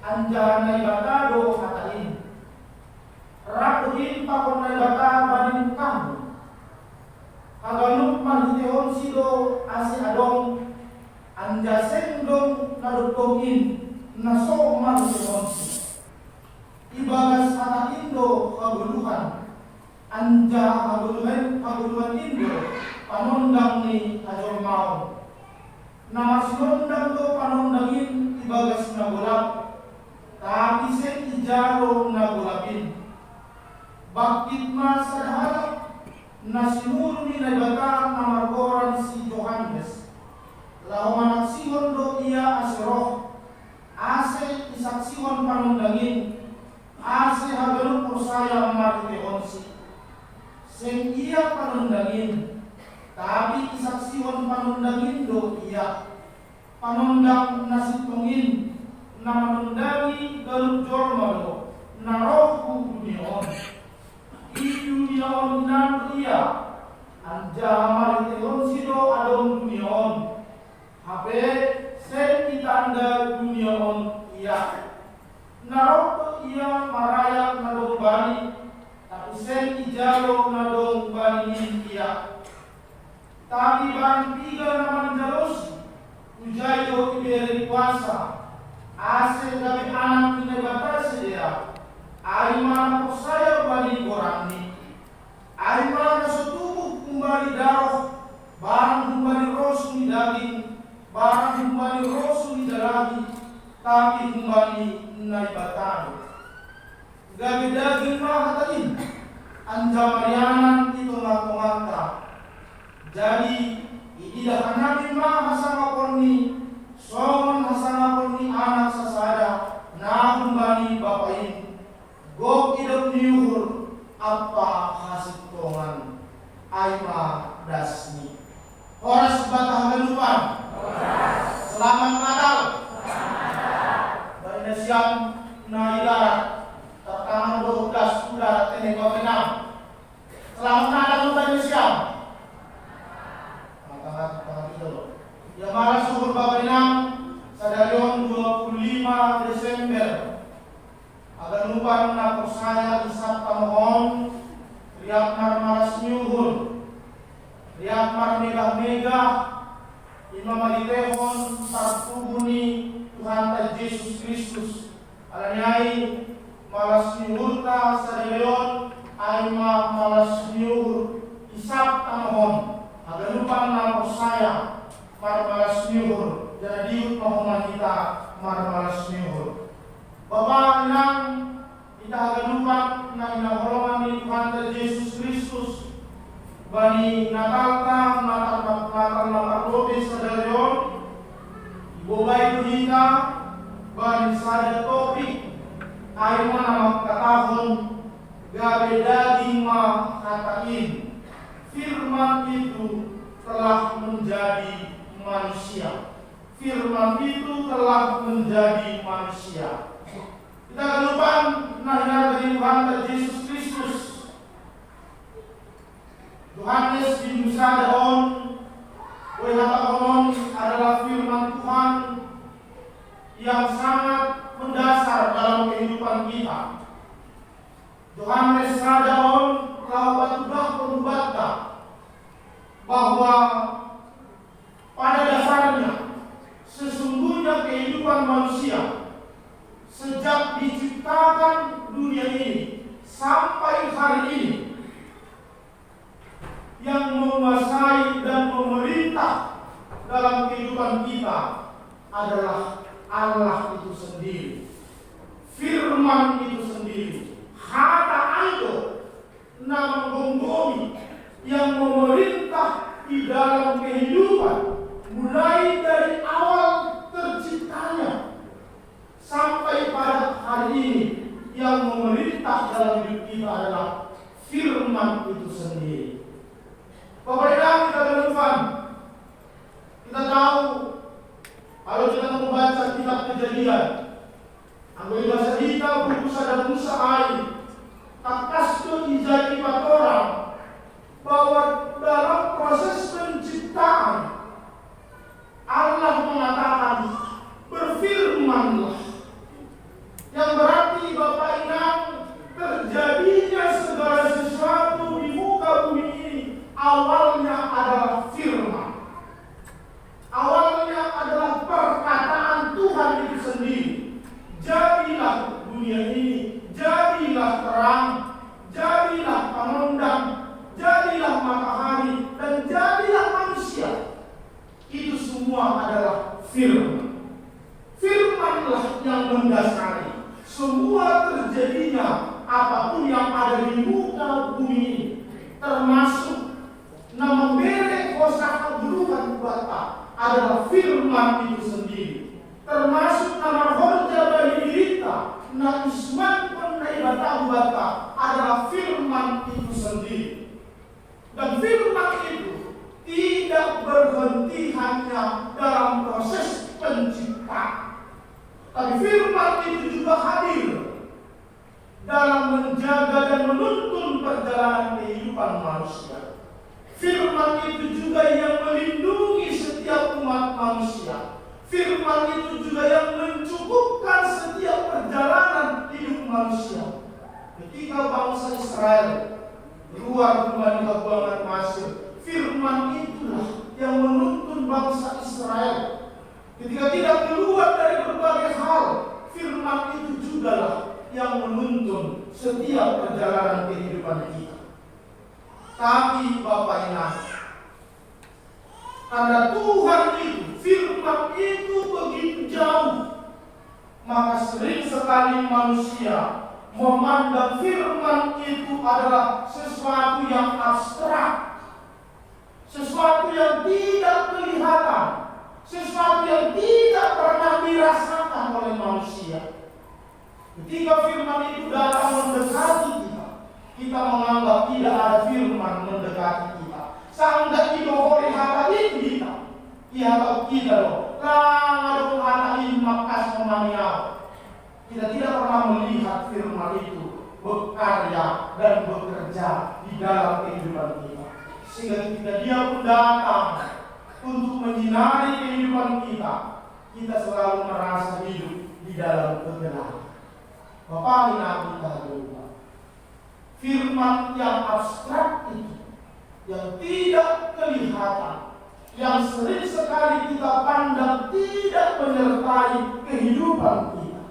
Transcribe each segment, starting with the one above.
Anjahan na ibata do hatain. Rakuin pakon na ibata banin kamu. Haganuk manhitehon sido asi adong anjaseng dong narutongin naso manhitehon si. Ibagas hatain do kaguluhan. Anja kaguluhan indo panondang ni ajor mau. Namas nondang do panondangin ibagas na gulap. Tapi sen ijaro na gulapin. Bakit masadhala na sinuro ni naibata na margoran si Johannes. Lawan aksihon do iya aseroh. Ase isaksihon panundangin. Ase haganong persaya mariteon si. Sen iya panundangin. Tapi isaksihon panundangin do iya. Panundang nasitungin. Na manundangi galup jormalo na rohku duniaon duniaon nan iya anja mariteon sido adong duniaon habe sen itanda duniaon iya na rohku iya marayak na dong bani tapi sen ijalo na dong bani iya tapi bang tiga naman jalos ujayo iberi kuasa ase gabi anak ni batas dia ay mana persaya bali orang ni ay mana setubuh kembali darah barang kembali rosu ni daging barang kembali rosu ni daging tapi kembali nai batang gabi daging mah hatain anjamarianan itu ngata jadi idah nabi mah hasama konni soman hasana poni anak sasada na kembali bapain gok idop niuhur apa hasil tongan aima dasni horas batah galupan selamat Natal dari siang na idarat tertangan 12 udarat ini kopenam selamat Natal dari siang yang malah subur Bapak Inang sadarion 25 Desember agar lupa na persaya isap tamohon riak maras nyuhun riak mar megah imam alitehon tartubuni Tuhan Yesus Kristus alanyai malas nyuhurta sadarion aima malas nyuhur isap tamohon agar lupa na persaya marmalas nyuhur jadi mohon kita marmalas nyuhur Bapak Inang kita akan lupa na inaholoman ni Tuhan Yesus Kristus bani natalta natal naparlobe sadarion ibobay kita bani sada topik ay mana magkatahon gabi daging makatain firman itu telah menjadi manusia. Firman itu telah menjadi manusia. Kita akan lupa nahina dari Tuhan Yesus Kristus. Yohanes bin Musa daon wehatakonon adalah firman Tuhan yang sangat mendasar dalam kehidupan kita. Yohanes daon lawan pembaca bahwa pada dasarnya sesungguhnya kehidupan manusia sejak diciptakan dunia ini sampai hari ini yang menguasai dan memerintah dalam kehidupan kita adalah Allah itu sendiri, firman itu sendiri, hata itu nama gonggomi yang memerintah di dalam kehidupan mulai dari awal terciptanya sampai pada hari ini yang memerintah dalam hidup kita adalah firman itu sendiri. Bapak Ibu kita berfirman, kita tahu kalau kita membaca kitab Kejadian, anggota bahasa kita buku sadar Musa air semua adalah firman. Firmanlah yang mendasari semua terjadinya apapun yang ada di muka bumi ini, termasuk nama merek Hosana Buluhan Bata adalah firman itu sendiri, termasuk nama Horja Bani Dirita na Isman Pendaibata Bata adalah firman itu sendiri. Dan firman itu tidak berhenti hanya dalam proses penciptaan, tapi firman itu juga hadir dalam menjaga dan menuntun perjalanan kehidupan manusia. Firman itu juga yang melindungi setiap umat manusia. Firman itu juga yang mencukupkan setiap perjalanan hidup manusia. Ketika bangsa Israel keluar dari kebuangan Mesir, firman itulah yang menuntun bangsa Israel. Ketika tidak keluar dari berbagai hal, firman itu jugalah yang menuntun setiap perjalanan kehidupan kita. Tapi Bapak Ibu, karena Tuhan itu, firman itu begitu jauh, maka sering sekali manusia memandang firman itu adalah sesuatu yang abstrak, sesuatu yang tidak kelihatan, sesuatu yang tidak pernah dirasakan oleh manusia. Ketika firman itu datang mendekati kita, kita menganggap tidak ada firman mendekati kita. Sangga itu hori hata itu kita. Ia tahu kita loh. Langadong hata makas memaniau. Kita tidak pernah melihat firman itu berkarya dan bekerja di dalam kehidupan kita. Sehingga ketika dia pun datang untuk menyinari kehidupan kita, kita selalu merasa hidup di dalam kegelapan. Bapak Ibu kita lupa. Firman yang abstrak itu, yang tidak kelihatan, yang sering sekali kita pandang tidak menyertai kehidupan kita,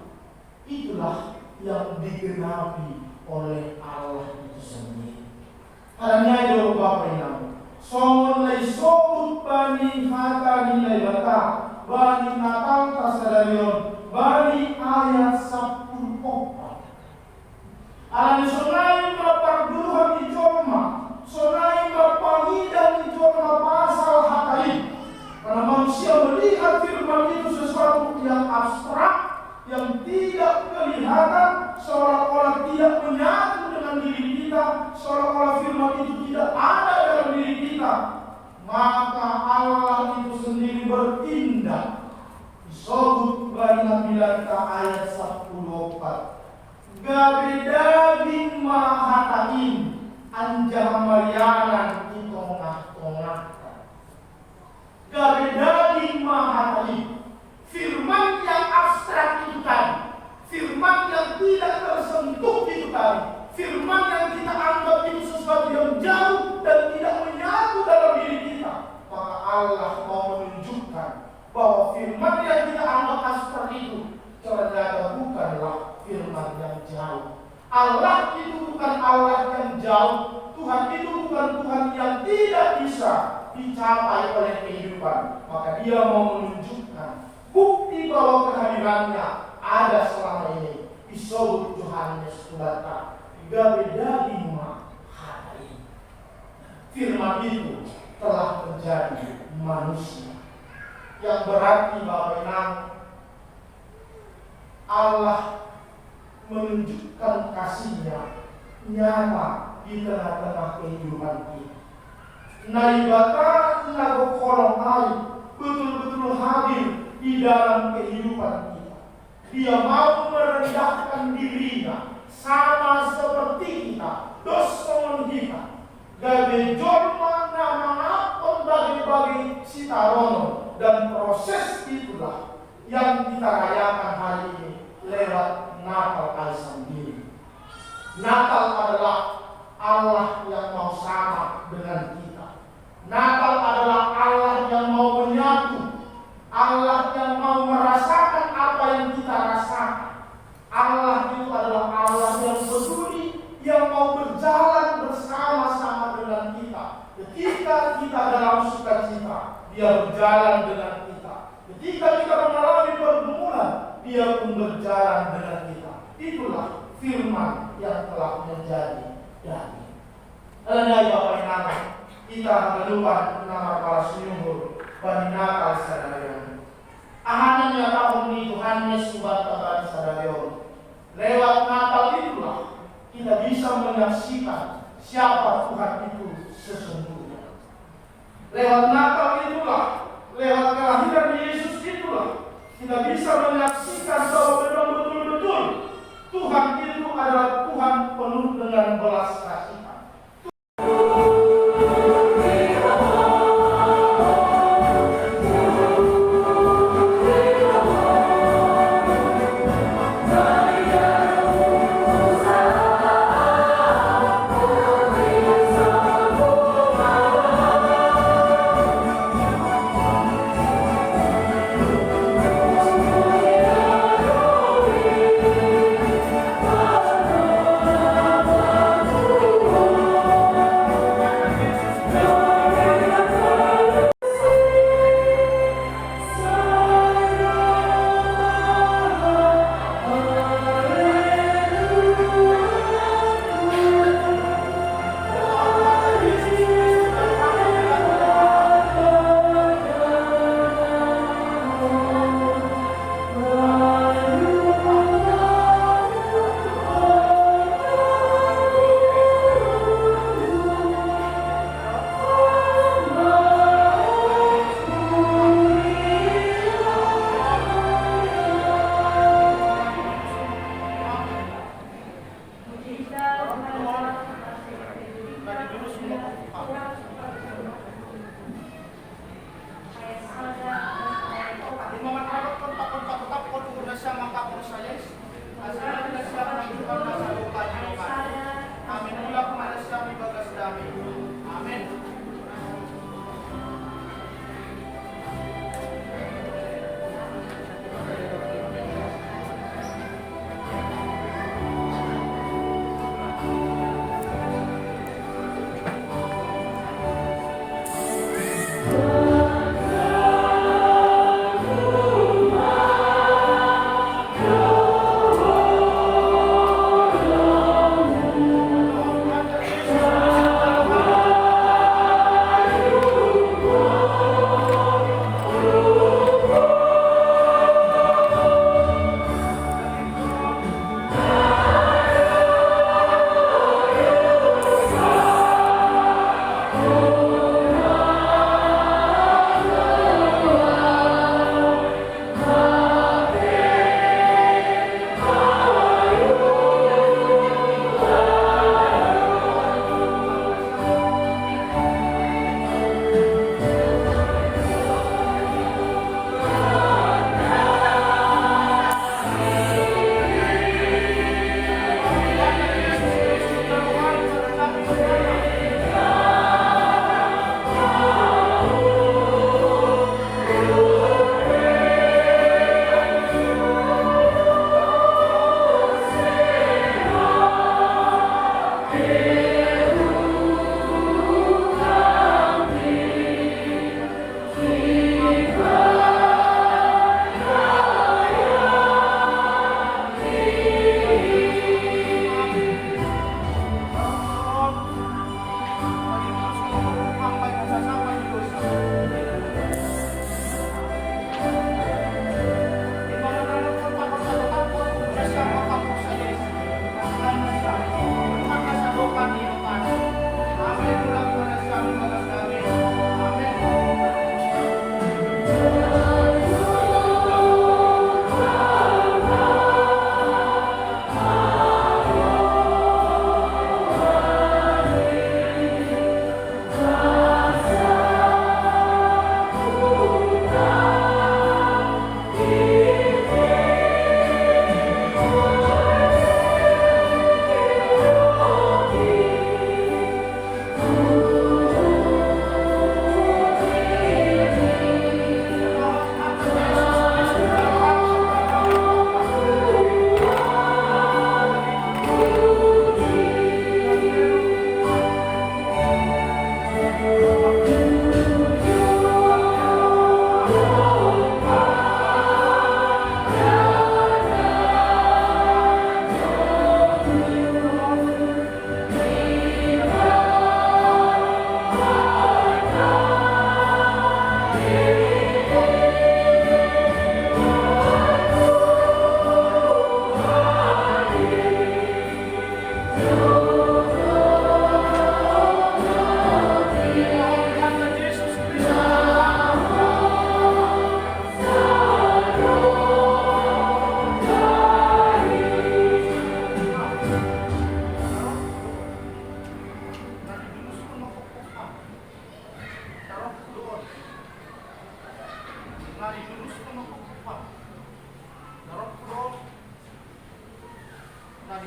itulah yang digenapi oleh Allah itu sendiri. Karena itu Bapak Ibu, songonai sobut bani hata nilai bata, bani natal tasadarion, bani ayat 10 opat. Alani sonai mapagduhan di Joma, sonai mapangidan di Joma pasal hakai. Karena manusia melihat firman itu sesuatu yang abstrak, yang tidak kelihatan, seolah-olah tidak menyatu dengan diri kita, seolah-olah firman itu tidak ada dalam diri kita. Maka Allah itu sendiri bertindak. Disebut bani Nabilanta ayat 10:4. Gabedaging mahatain anjang marianan di tengah-tengah. Gabedaging mahatain. Firman yang abstrak itu tadi, firman yang tidak tersentuh itu tadi, firman yang kita anggap itu sesuatu yang jauh dan tidak menyatu dalam diri kita. Maka Allah mau menunjukkan bahwa firman yang kita anggap abstrak itu ternyata bukanlah firman yang jauh. Allah itu bukan Allah yang jauh. Tuhan itu bukan Tuhan yang tidak bisa dicapai oleh kehidupan. Maka dia mau menunjukkan bukti bahwa kehadirannya ada selama ini. Disebut Yohanes berkata, "Gabeda lima hari." Firman itu telah menjadi manusia. Yang berarti bahwa Allah menunjukkan kasih-Nya nyata di tengah-tengah kehidupan kita. Naibata nagokolongai betul-betul hadir di dalam kehidupan kita. Dia mau merendahkan dirinya sama seperti kita, dosa kita. Gabe jorma nama bagi-bagi sitarono, dan proses itulah yang kita rayakan hari ini lewat Natal kali sendiri. Natal adalah Allah yang mau sama dengan kita. Natal adalah Allah yang mau menyatu, Allah yang mau merasakan apa yang kita rasakan. Allah itu adalah Allah yang peduli, yang mau berjalan bersama-sama dengan kita. Ketika kita dalam sukacita, Dia berjalan dengan kita. Jika kita mengalami pergumulan, Dia pun berjalan dengan kita. Itulah firman yang telah menjadi daging. Alhamdulillah Bapak Ibu, kita melupakan nama para sumur bagi nakal sadarion. Ahanan yang tahun ini Tuhan Yesus bagi sadarion. Lewat Natal itulah kita bisa menyaksikan siapa Tuhan itu sesungguhnya. Lewat Natal itulah, lewat kelahiran Yesus itulah kita bisa menyaksikan bahwa memang betul-betul Tuhan itu adalah Tuhan penuh dengan belas kasihan.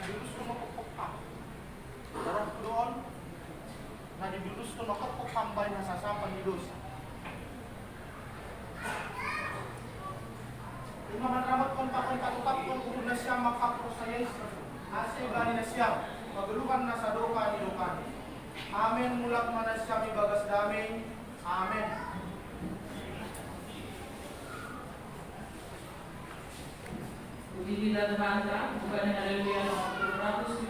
dibulus ko makupok ka. Darap ko doon, na dibulus ko makupok kambay na sasapan ni Diyos. Yung mga ramat kong pakong kung na siya makapro sa Yesus. Asay gani na siya, magulukan na sa doka ni Lukan. Amen, mulak man na siya may bagas dami. Amen. Puji kita Tuhan, bukan yang haleluya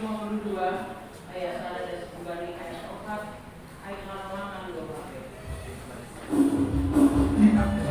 nomor 252 ayat 1 dan 10 ayat 4 ayat 6 2 Amen.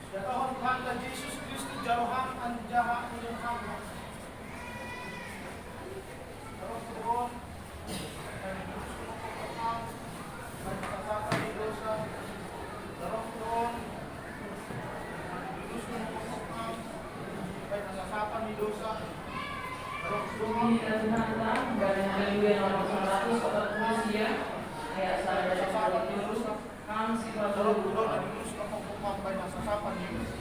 Ya Tuhan Yesus Kristus jauhan anjaha inyong hamba. Terus turun dan Yesus kumukupang magsasaka ni dosa. Terus turun dan Yesus kumukupang magsasaka ni dosa. Terus turun. Kita Tuhan Allah, kembali haleluya nomor 140 ayat 1 dan 2. Kami sifat Terus turun dan Yesus kumukupang magsasaka ni dosa.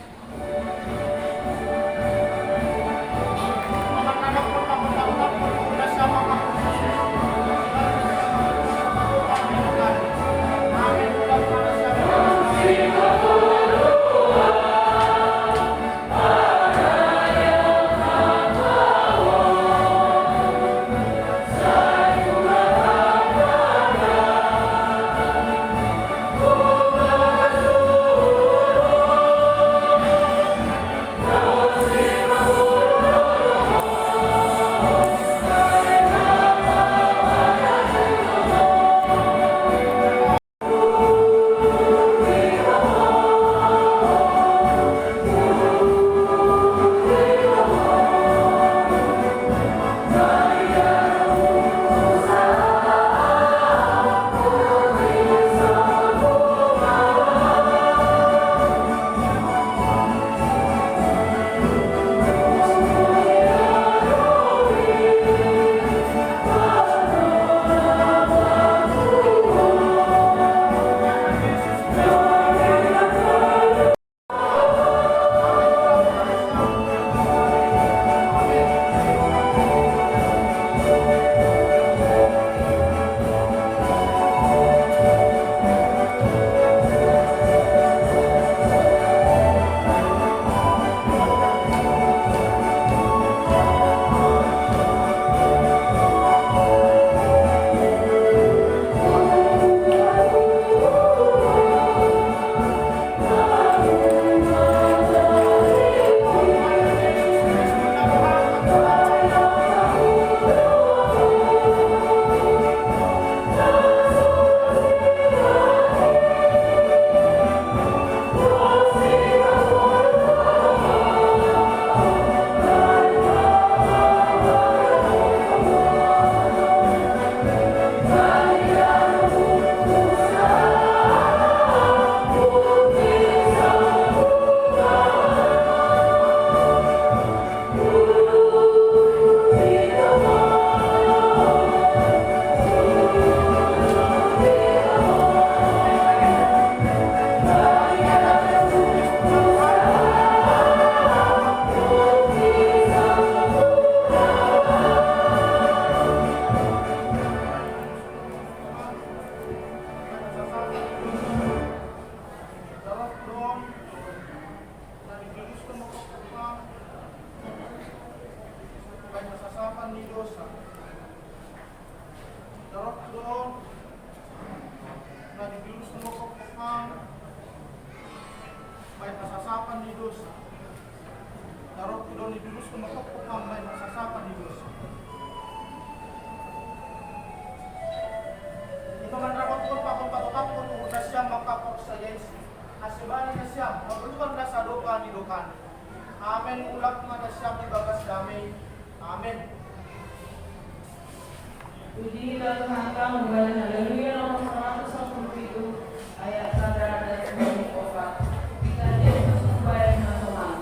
Amin. Ulak mata siap dibagas damai. Amin. Puji dan Tuhan kembali haleluya nomor 117 ayat 1 dan 24. Kita Yesus supaya dengan Tuhan.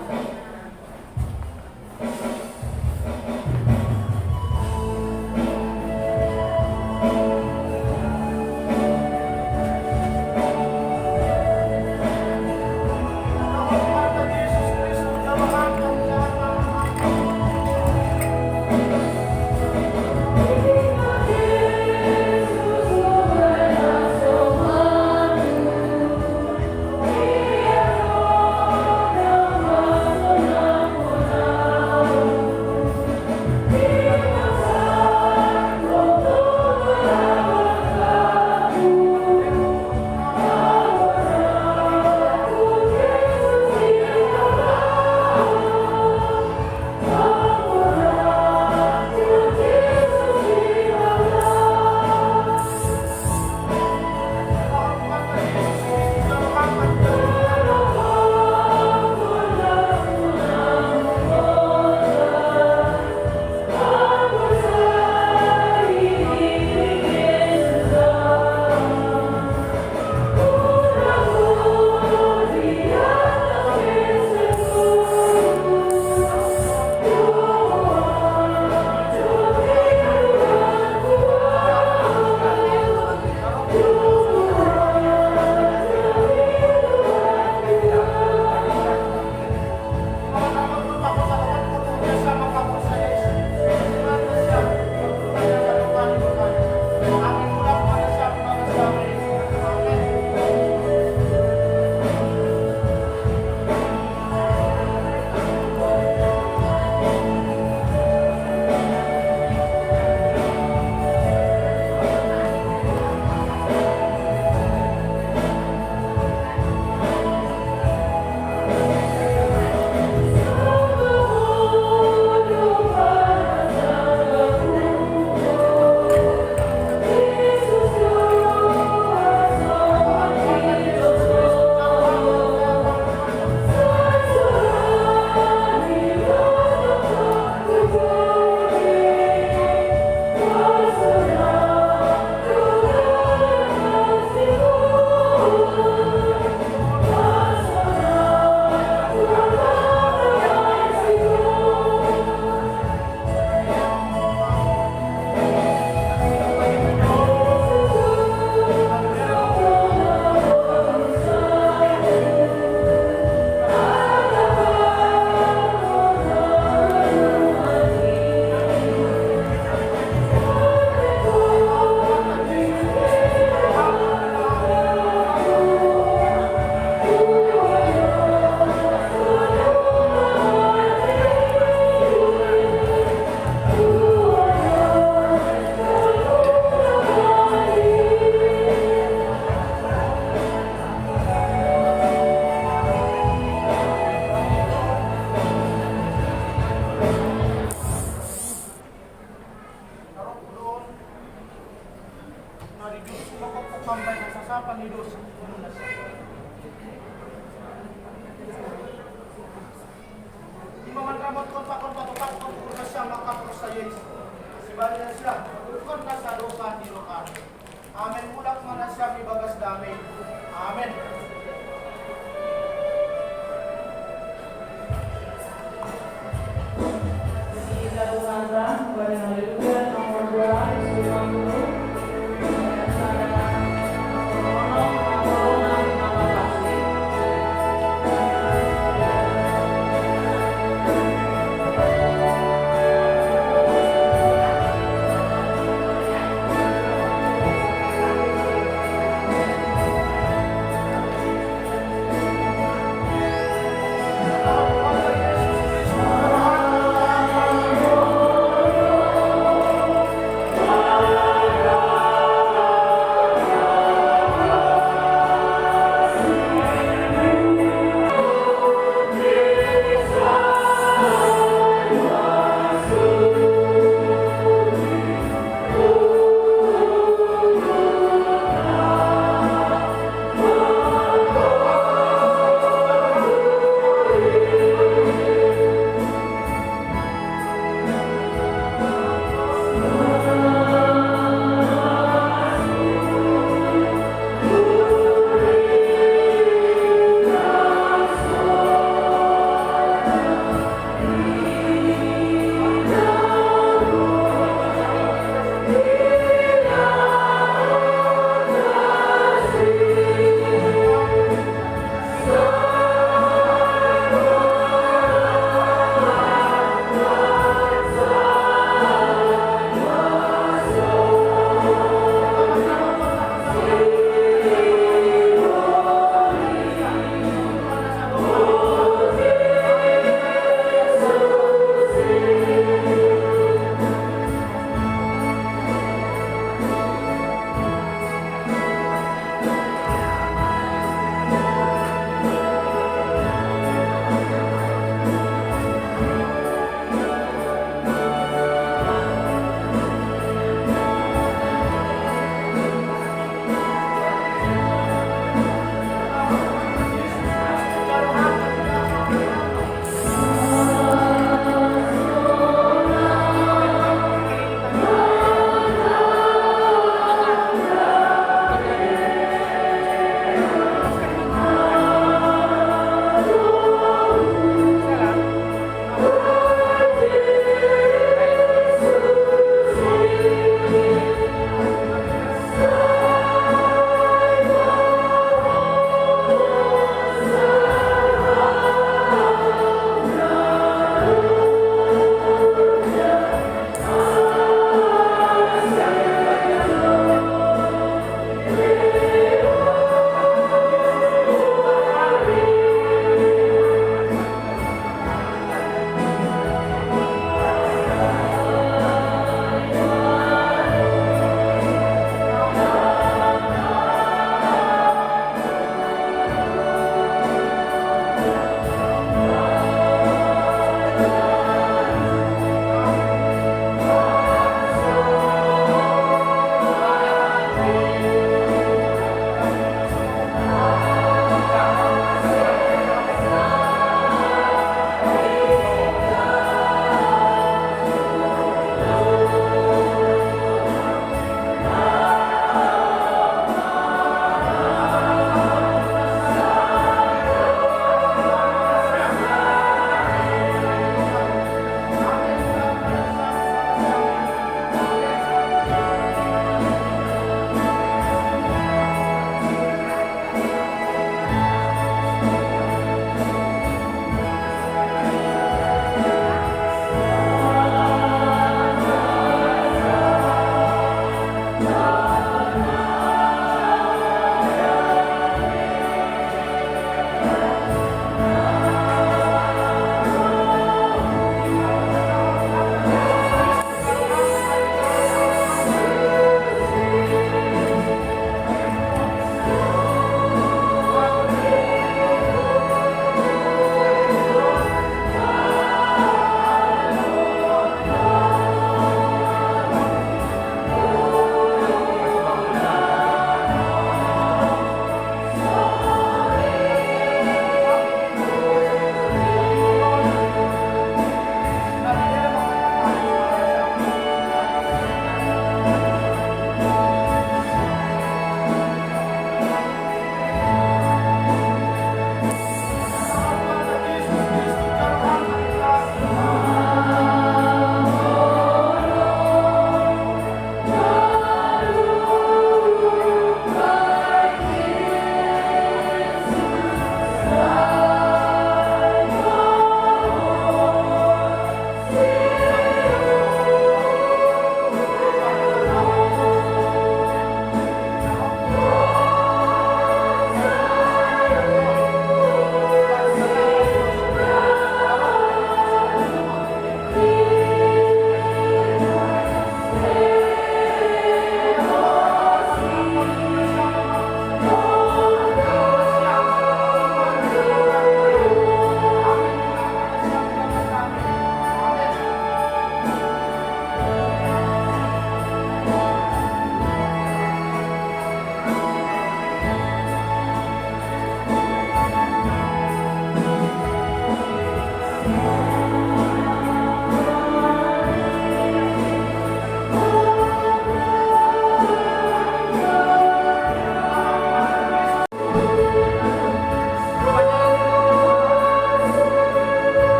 Ibadah siya, magulukon na sa lupa ni Rokan. Amen. Ulak man na siya ibagas dami. Amen. Di satu Santa, kepada haleluya nomor 2, Yesus Guru. Ayat Santa, Sorono, Corona, nama kasih.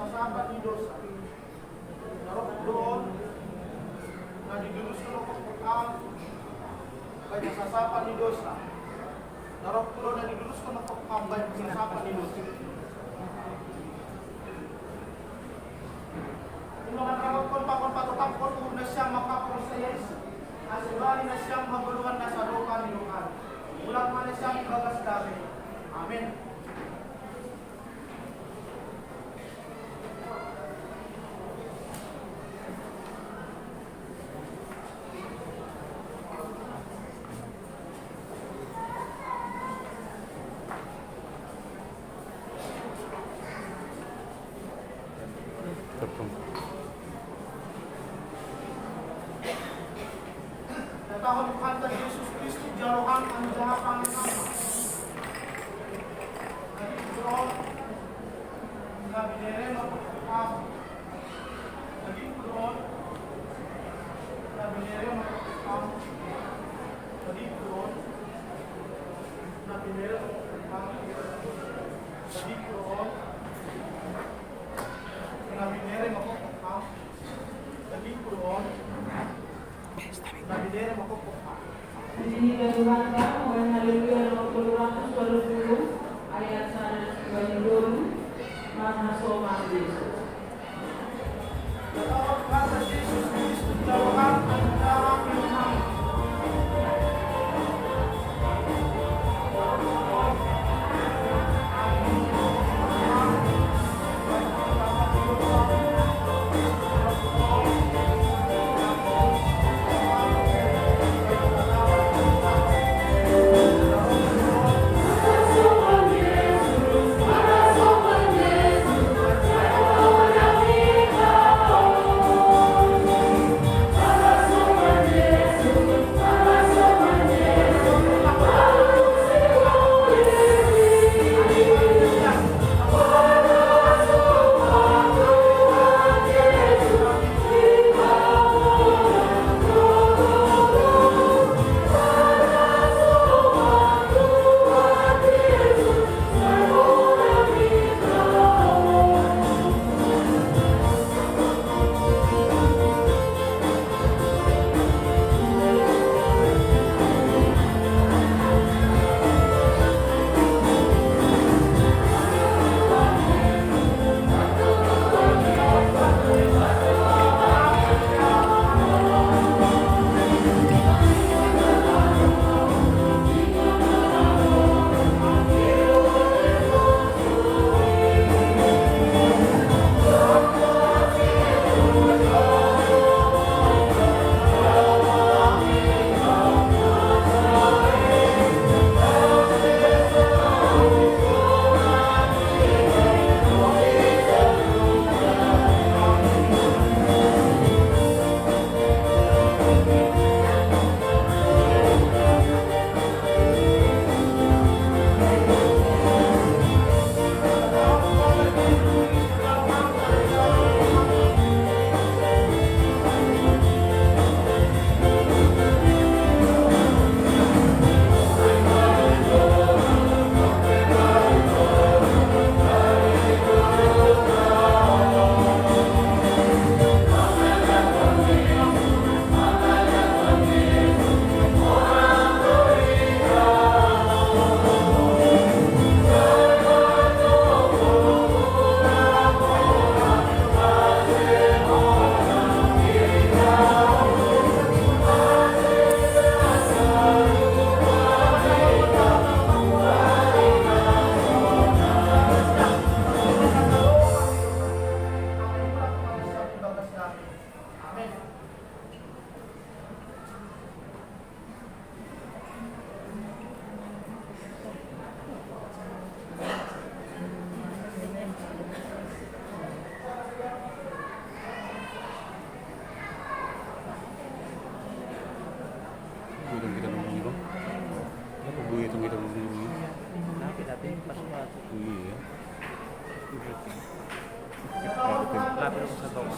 nasasapat ni dosa. Narok doon na diduluskan ako pagkaan kay nasasapat ni dosa. Narok doon na diduluskan ako pagkaan kay nasasapat ni dosa. Kung mga tawag kon patutang kon na siyang makapos sa Yesu. Asibali na siyang maguluhan na sa lupa ni Lukan. Ulat man na siyang bagas dami. Amen. Tahun kanta Yesus Kristus jarohan ang jahapang nama. Naging na binere mapapakam. Naging na binere mapapakam. Naging na binere mapapakam. Naging na binere mapapakam. Naging Pujilah Tuhan kamu, haleluya, nomor 220 ayat 122 Maha Soma Yesus. Kata Yesus Kristus jarohan ang jahapang nama.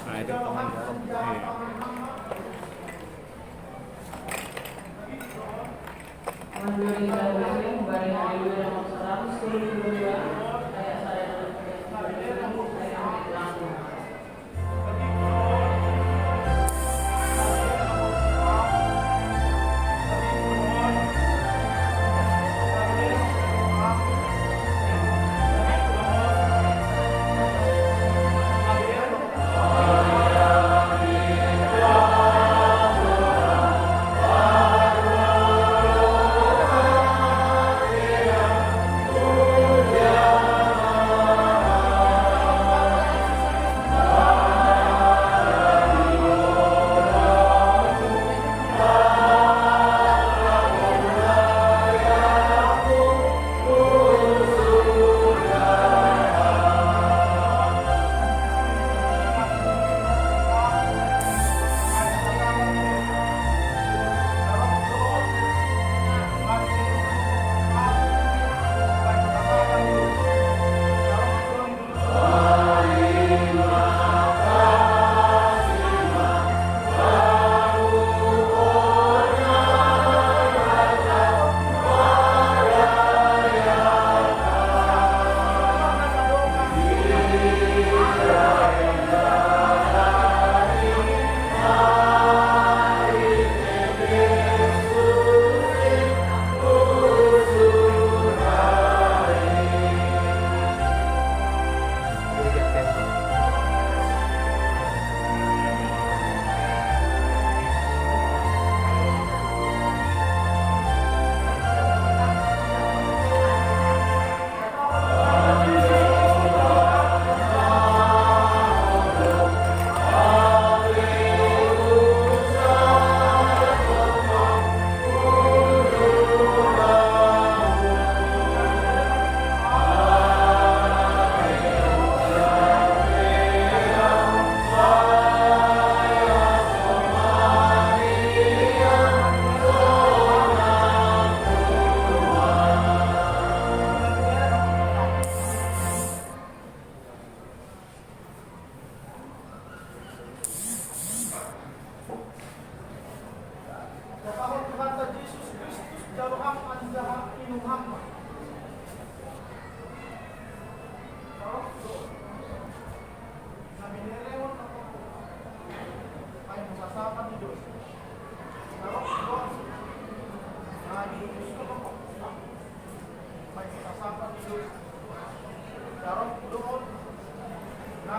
Ayat 122 ayat 122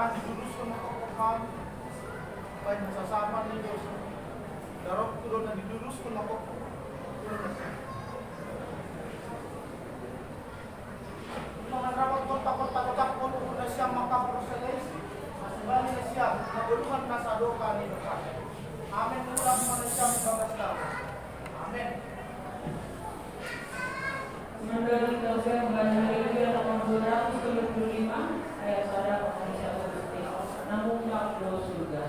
Tuhan diduruskan ako Tuhan. Baik nasasama ni Diyos. Darok ko doon na diduruskan ako. Mga rapat ko takot-takot ko na siya makaproseles. Masibali na siya. Nagulungan na sa doka ni Tuhan. Amen. Ulang mo na siya magbabasta. Amen. Menurut kita membaca Haleluya nomor 275 ayat 1 Namun makhluk surga.